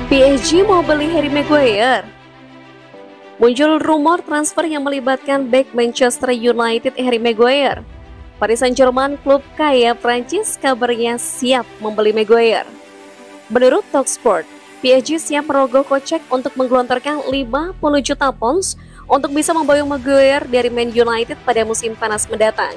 PSG mau beli Harry Maguire. Muncul rumor transfer yang melibatkan bek Manchester United Harry Maguire. Paris Saint-Germain, klub kaya Prancis, kabarnya siap membeli Maguire. Menurut Talksport, PSG siap merogoh kocek untuk menggelontorkan 50 juta pounds untuk bisa memboyong Maguire dari Man United pada musim panas mendatang.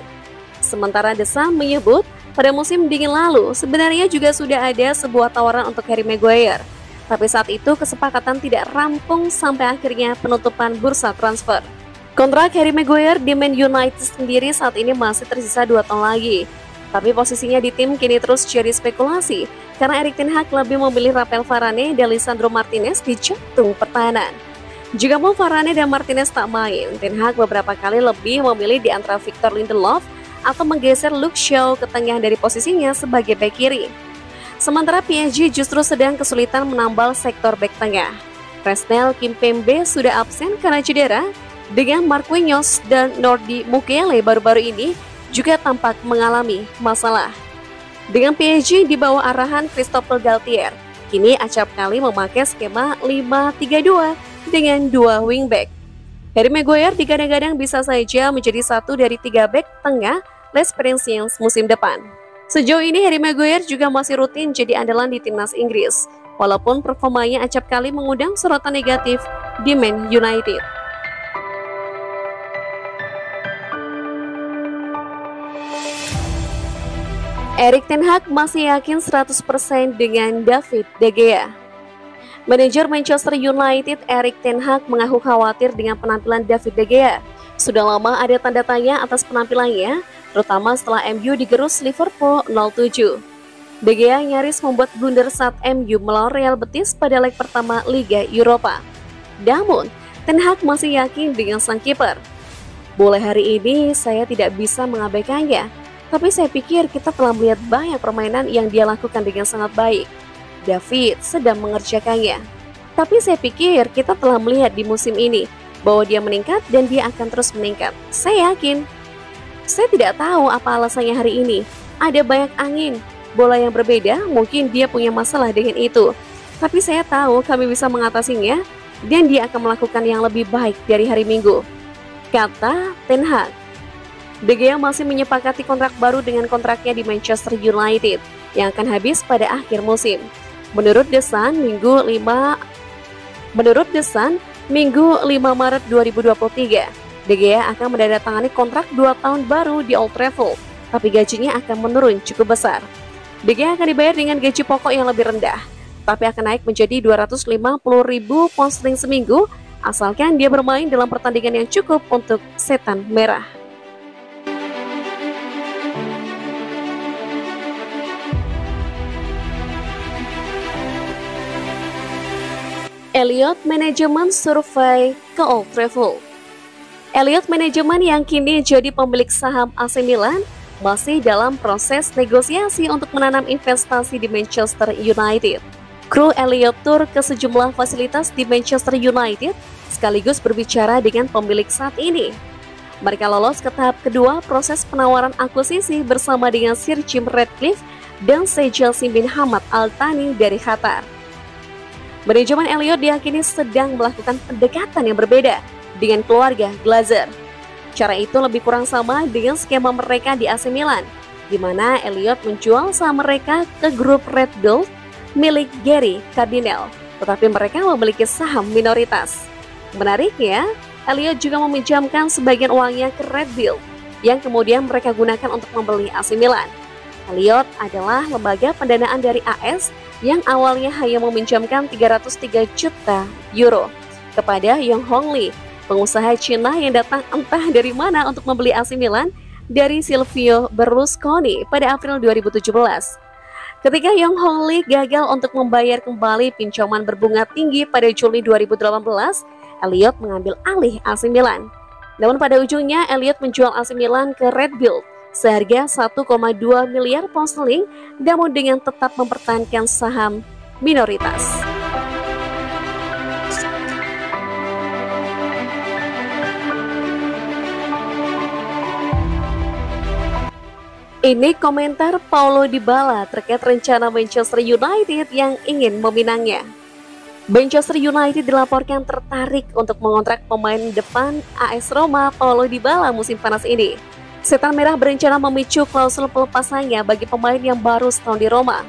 Sementara The Sun menyebut, pada musim dingin lalu sebenarnya juga sudah ada sebuah tawaran untuk Harry Maguire. Tapi saat itu kesepakatan tidak rampung sampai akhirnya penutupan bursa transfer. Kontrak Harry Maguire di Man United sendiri saat ini masih tersisa 2 tahun lagi. Tapi posisinya di tim kini terus jadi spekulasi karena Erik ten Hag lebih memilih Rafael Varane dan Lisandro Martinez di jantung pertahanan. Jika mau Varane dan Martinez tak main, Ten Hag beberapa kali lebih memilih di antara Victor Lindelof atau menggeser Luke Shaw ke tengah dari posisinya sebagai bek kiri. Sementara PSG justru sedang kesulitan menambal sektor bek tengah. Presnel Kimpembe sudah absen karena cedera, dengan Marquinhos dan Nordi Mukiele baru-baru ini juga tampak mengalami masalah. Dengan PSG di bawah arahan Christophe Galtier, kini acap kali memakai skema 5-3-2 dengan 2 wingback. Harry Maguire digadang-gadang bisa saja menjadi satu dari 3 bek tengah Les Parisiens musim depan. Sejauh ini Harry Maguire juga masih rutin jadi andalan di timnas Inggris, walaupun performanya acap kali mengundang sorotan negatif di Man United. Erik ten Hag masih yakin 100% dengan David De Gea. Manajer Manchester United Erik ten Hag mengaku khawatir dengan penampilan David De Gea. Sudah lama ada tanda tanya atas penampilannya, terutama setelah MU digerus Liverpool 0-7. De Gea nyaris membuat blunder saat MU melawan Real Betis pada leg pertama Liga Eropa. Namun, ten Hag masih yakin dengan sang kiper. Boleh hari ini saya tidak bisa mengabaikannya, tapi saya pikir kita telah melihat banyak permainan yang dia lakukan dengan sangat baik. David sedang mengerjakannya. Tapi saya pikir kita telah melihat di musim ini bahwa dia meningkat dan dia akan terus meningkat. Saya yakin. Saya tidak tahu apa alasannya hari ini. Ada banyak angin, bola yang berbeda, mungkin dia punya masalah dengan itu. Tapi saya tahu kami bisa mengatasinya dan dia akan melakukan yang lebih baik dari hari Minggu, kata Ten Hag. De Gea masih menyepakati kontrak baru dengan kontraknya di Manchester United yang akan habis pada akhir musim. Menurut The Sun, Minggu 5 Maret 2023, De Gea akan menandatangani kontrak 2 tahun baru di Old Trafford, tapi gajinya akan menurun cukup besar. De Gea akan dibayar dengan gaji pokok yang lebih rendah, tapi akan naik menjadi 250.000 pound sterling seminggu, asalkan dia bermain dalam pertandingan yang cukup untuk Setan Merah. Elliott Management survei ke Old Trafford. Elliott Management yang kini jadi pemilik saham AC Milan masih dalam proses negosiasi untuk menanam investasi di Manchester United. Kru Elliott tur ke sejumlah fasilitas di Manchester United sekaligus berbicara dengan pemilik saat ini. Mereka lolos ke tahap kedua proses penawaran akuisisi bersama dengan Sir Jim Ratcliffe dan Sheikh Jassim bin Hamad Al Thani dari Qatar. Manajemen Elliott diyakini sedang melakukan pendekatan yang berbeda dengan keluarga Glazer. Cara itu lebih kurang sama dengan skema mereka di AC Milan, di mana Elliott menjual saham mereka ke grup Red Bull milik Gary Cardinal, tetapi mereka memiliki saham minoritas. Menariknya, Elliott juga meminjamkan sebagian uangnya ke Red Bull, yang kemudian mereka gunakan untuk membeli AC Milan. Elliott adalah lembaga pendanaan dari AS yang awalnya hanya meminjamkan 303 juta euro kepada Yong Hong Lee, pengusaha Cina yang datang entah dari mana untuk membeli AC Milan dari Silvio Berlusconi pada April 2017. Ketika Yong Hong Lee gagal untuk membayar kembali pinjaman berbunga tinggi pada Juli 2018, Elliott mengambil alih AC Milan. Namun pada ujungnya Elliott menjual AC Milan ke Red Bull seharga 1,2 miliar pound sterling, namun dengan tetap mempertahankan saham minoritas. Ini komentar Paulo Dybala terkait rencana Manchester United yang ingin meminangnya. Manchester United dilaporkan tertarik untuk mengontrak pemain depan AS Roma Paulo Dybala musim panas ini. Setan Merah berencana memicu klausul pelepasannya bagi pemain yang baru setahun di Roma.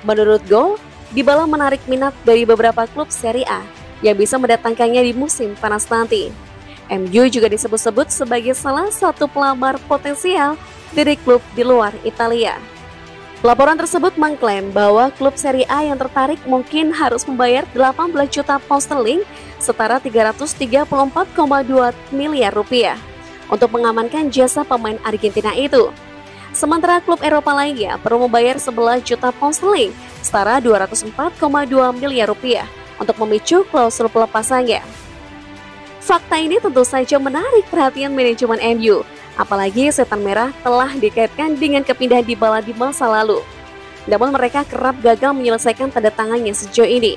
Menurut Goal, Dybala menarik minat dari beberapa klub Serie A yang bisa mendatangkannya di musim panas nanti. MU juga disebut-sebut sebagai salah satu pelamar potensial dari klub di luar Italia. Laporan tersebut mengklaim bahwa klub Serie A yang tertarik mungkin harus membayar 18 juta pound sterling setara 334,2 miliar rupiah untuk mengamankan jasa pemain Argentina itu. Sementara klub Eropa lainnya perlu membayar 11 juta pound sterling setara 204,2 miliar rupiah untuk memicu klausul pelepasannya. Fakta ini tentu saja menarik perhatian manajemen MU. Apalagi Setan Merah telah dikaitkan dengan kepindahan Dybala di masa lalu. Namun mereka kerap gagal menyelesaikan tanda tangannya sejauh ini.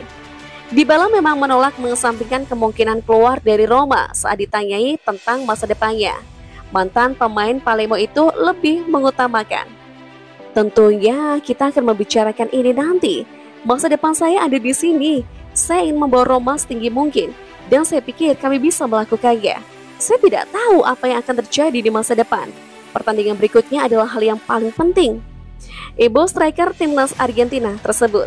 Dybala memang menolak mengesampingkan kemungkinan keluar dari Roma saat ditanyai tentang masa depannya. Mantan pemain Palermo itu lebih mengutamakan, "Tentunya kita akan membicarakan ini nanti. Masa depan saya ada di sini. Saya ingin membawa Roma setinggi mungkin dan saya pikir kami bisa melakukannya. Saya tidak tahu apa yang akan terjadi di masa depan. Pertandingan berikutnya adalah hal yang paling penting." Ibu striker timnas Argentina tersebut